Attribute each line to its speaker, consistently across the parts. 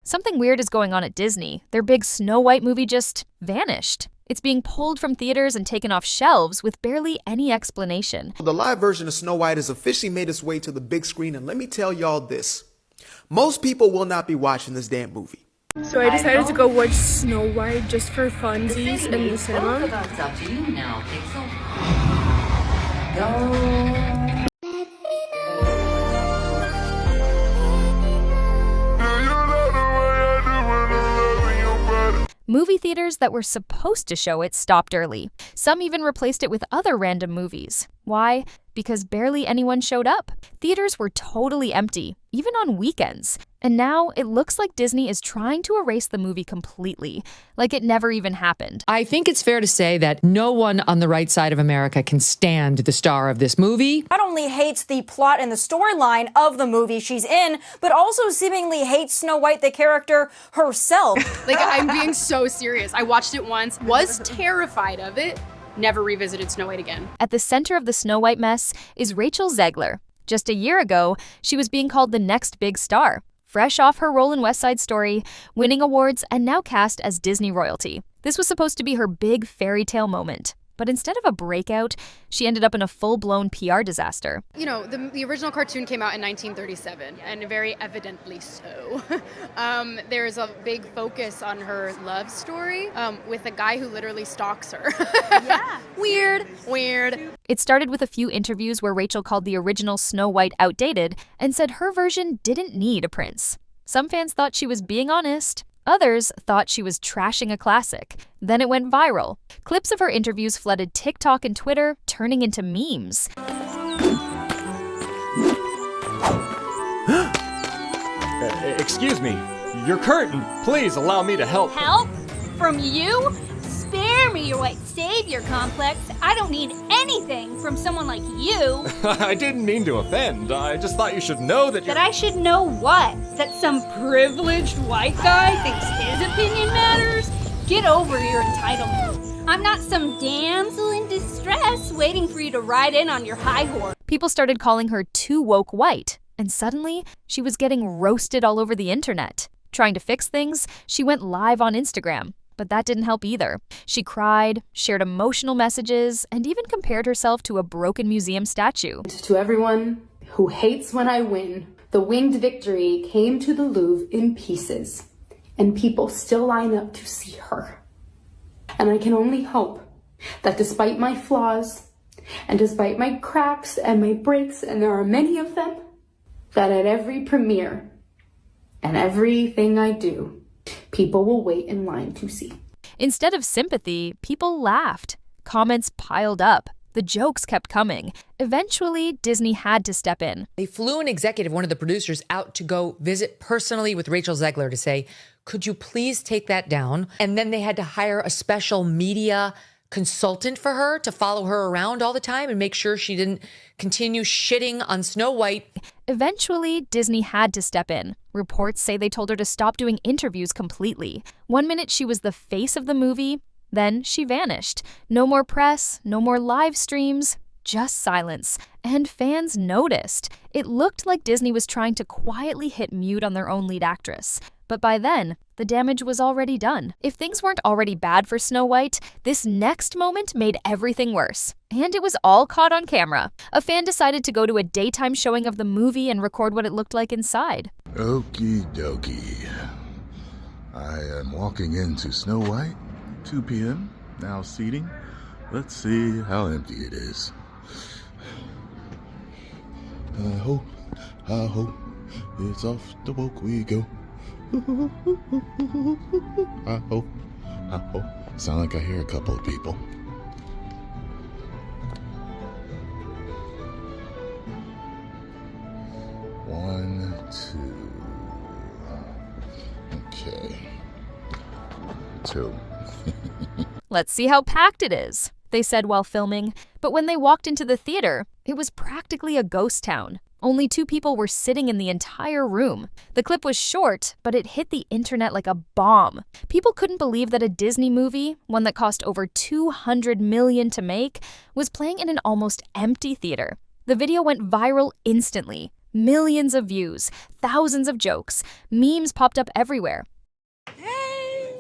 Speaker 1: Something weird is going on at Disney. Their big Snow White movie just vanished. It's being pulled from theaters and taken off shelves with barely any explanation.
Speaker 2: The live version of Snow White has officially made its way to the big screen, and let me tell y'all this. Most people will not be watching this damn movie.
Speaker 3: So I decided to go watch Snow White just for funsies in the cinema.
Speaker 4: It's up to you now, Pixel. Go.
Speaker 1: Movie theaters that were supposed to show it stopped early. Some even replaced it with other random movies. Why? Because barely anyone showed up. Theaters were totally empty, even on weekends. And now it looks like Disney is trying to erase the movie completely, like it never even happened.
Speaker 5: I think it's fair to say that no one on the right side of America can stand the star of this movie.
Speaker 6: Not only hates the plot and the storyline of the movie she's in, but also seemingly hates Snow White, the character herself.
Speaker 7: Like, I'm being so serious. I watched it once, was terrified of it, never revisited Snow White again.
Speaker 1: At the center of the Snow White mess is Rachel Zegler. Just a year ago, she was being called the next big star. Fresh off her role in West Side Story, winning awards, and now cast as Disney royalty. This was supposed to be her big fairy tale moment. But instead of a breakout, she ended up in a full-blown PR disaster.
Speaker 7: You know, the original cartoon came out in 1937, and very evidently so. There's a big focus on her love story with a guy who literally stalks her.
Speaker 6: Yeah.
Speaker 7: Weird.
Speaker 1: It started with a few interviews where Rachel called the original Snow White outdated and said her version didn't need a prince. Some fans thought she was being honest. Others thought she was trashing a classic. Then it went viral. Clips of her interviews flooded TikTok and Twitter, turning into memes.
Speaker 8: Excuse me, your curtain. Please allow me to help.
Speaker 9: Help? From you? Spare me your white savior complex. I don't need anything from someone like you.
Speaker 8: I didn't mean to offend. I just thought you should know that
Speaker 9: That I should know what? That some privileged white guy thinks his opinion matters? Get over your entitlement. I'm not some damsel in distress waiting for you to ride in on your high horse.
Speaker 1: People started calling her too woke white, and suddenly she was getting roasted all over the internet. Trying to fix things, she went live on Instagram. But that didn't help either. She cried, shared emotional messages, and even compared herself to a broken museum statue.
Speaker 10: To everyone who hates when I win, the winged victory came to the Louvre in pieces, and people still line up to see her. And I can only hope that despite my flaws, and despite my cracks and my breaks, and there are many of them, that at every premiere and everything I do, people will wait in line to see.
Speaker 1: Instead of sympathy, people laughed. Comments piled up. The jokes kept coming. Eventually, Disney had to step in.
Speaker 5: They flew an executive, one of the producers, out to go visit personally with Rachel Zegler to say, could you please take that down? And then they had to hire a special media consultant for her to follow her around all the time and make sure she didn't continue shitting on Snow White.
Speaker 1: Eventually, Disney had to step in. Reports say they told her to stop doing interviews completely. One minute she was the face of the movie, then she vanished. No more press, no more live streams, just silence. And fans noticed. It looked like Disney was trying to quietly hit mute on their own lead actress. But by then, the damage was already done. If things weren't already bad for Snow White, this next moment made everything worse. And it was all caught on camera. A fan decided to go to a daytime showing of the movie and record what it looked like inside.
Speaker 11: Okie dokie. I am walking into Snow White, 2 p.m., now seating. Let's see how empty it is. I hope it's off the woke we go. I hope. Sound like I hear a couple of people. One, two. Okay. 2.
Speaker 1: Let's see how packed it is, they said while filming. But when they walked into the theater, it was practically a ghost town. Only 2 people were sitting in the entire room. The clip was short, but it hit the internet like a bomb. People couldn't believe that a Disney movie, one that cost over $200 million to make, was playing in an almost empty theater. The video went viral instantly. Millions of views, thousands of jokes, memes popped up everywhere.
Speaker 12: Hey.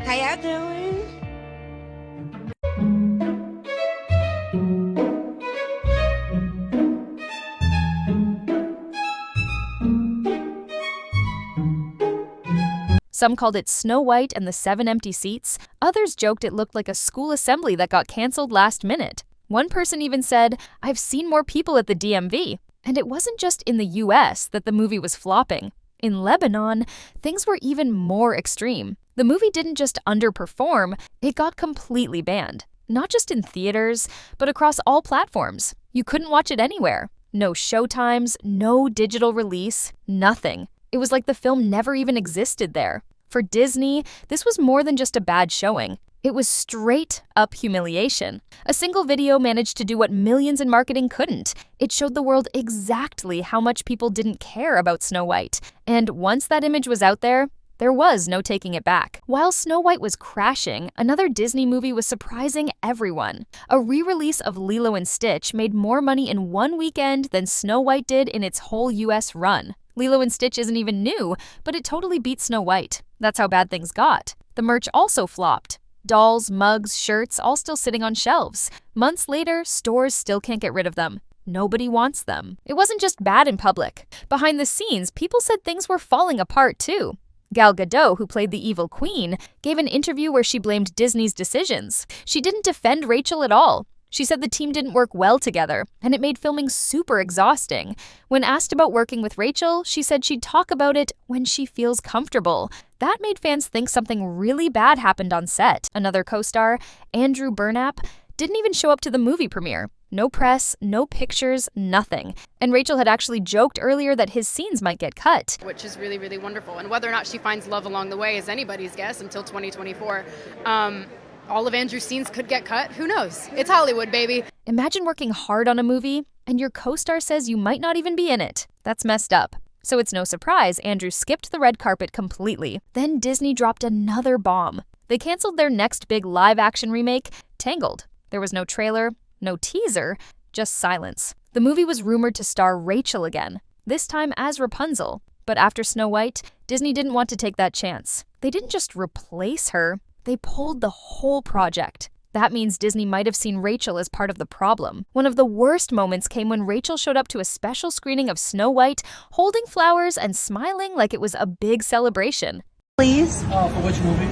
Speaker 12: How y'all doing?
Speaker 1: Some called it Snow White and the 7 Empty Seats. Others joked it looked like a school assembly that got canceled last minute. One person even said, "I've seen more people at the DMV." And it wasn't just in the US that the movie was flopping. In Lebanon, things were even more extreme. The movie didn't just underperform, it got completely banned. Not just in theaters, but across all platforms. You couldn't watch it anywhere. No showtimes, no digital release, nothing. It was like the film never even existed there. For Disney, this was more than just a bad showing. It was straight up humiliation. A single video managed to do what millions in marketing couldn't. It showed the world exactly how much people didn't care about Snow White. And once that image was out there was no taking it back. While Snow White was crashing, another Disney movie was surprising everyone. A re-release of Lilo and Stitch made more money in one weekend than Snow White did in its whole US run. Lilo and Stitch isn't even new, but it totally beat Snow White. That's how bad things got. The merch also flopped. Dolls, mugs, shirts, all still sitting on shelves. Months later, stores still can't get rid of them. Nobody wants them. It wasn't just bad in public. Behind the scenes, people said things were falling apart too. Gal Gadot, who played the evil queen, gave an interview where she blamed Disney's decisions. She didn't defend Rachel at all. She said the team didn't work well together, and it made filming super exhausting. When asked about working with Rachel, she said she'd talk about it when she feels comfortable. That made fans think something really bad happened on set. Another co-star, Andrew Burnap, didn't even show up to the movie premiere. No press, no pictures, nothing. And Rachel had actually joked earlier that his scenes might get cut.
Speaker 7: Which is really, really wonderful. And whether or not she finds love along the way is anybody's guess until 2024. All of Andrew's scenes could get cut. Who knows? It's Hollywood, baby.
Speaker 1: Imagine working hard on a movie and your co-star says you might not even be in it. That's messed up. So it's no surprise Andrew skipped the red carpet completely. Then Disney dropped another bomb. They canceled their next big live-action remake, Tangled. There was no trailer, no teaser, just silence. The movie was rumored to star Rachel again, this time as Rapunzel. But after Snow White, Disney didn't want to take that chance. They didn't just replace her, they pulled the whole project. That means Disney might have seen Rachel as part of the problem. One of the worst moments came when Rachel showed up to a special screening of Snow White, holding flowers and smiling like it was a big celebration.
Speaker 12: Please?
Speaker 13: For which movie?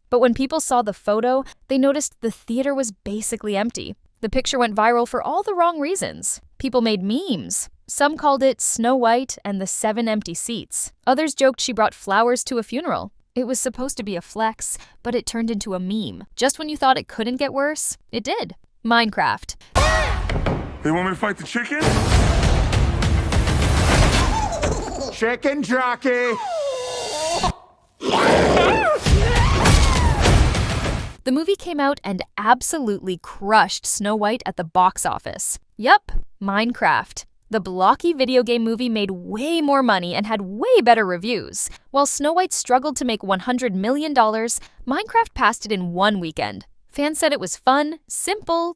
Speaker 1: But when people saw the photo, they noticed the theater was basically empty. The picture went viral for all the wrong reasons. People made memes. Some called it Snow White and the 7 Empty Seats. Others joked she brought flowers to a funeral. It was supposed to be a flex, but it turned into a meme. Just when you thought it couldn't get worse, it did. Minecraft.
Speaker 14: They want me to fight the chicken?
Speaker 2: Chicken jockey!
Speaker 1: The movie came out and absolutely crushed Snow White at the box office. Yup, Minecraft. The blocky video game movie made way more money and had way better reviews. While Snow White struggled to make $100 million, Minecraft passed it in one weekend. Fans said it was fun, simple,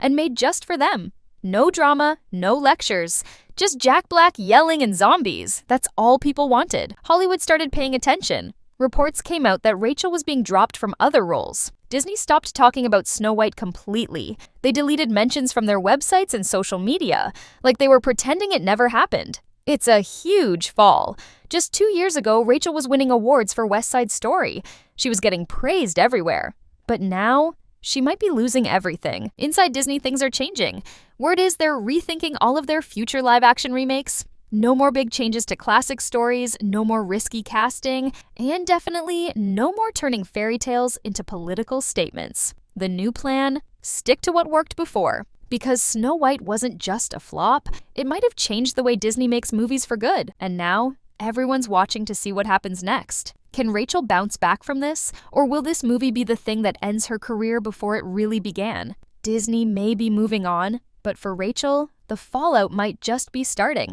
Speaker 1: and made just for them. No drama, no lectures. Just Jack Black yelling and zombies. That's all people wanted. Hollywood started paying attention. Reports came out that Rachel was being dropped from other roles. Disney stopped talking about Snow White completely. They deleted mentions from their websites and social media, like they were pretending it never happened. It's a huge fall. Just 2 years ago, Rachel was winning awards for West Side Story. She was getting praised everywhere. But now, she might be losing everything. Inside Disney, things are changing. Word is they're rethinking all of their future live-action remakes. No more big changes to classic stories, no more risky casting, and definitely no more turning fairy tales into political statements. The new plan? Stick to what worked before. Because Snow White wasn't just a flop, it might have changed the way Disney makes movies for good. And now, everyone's watching to see what happens next. Can Rachel bounce back from this? Or will this movie be the thing that ends her career before it really began? Disney may be moving on, but for Rachel, the fallout might just be starting.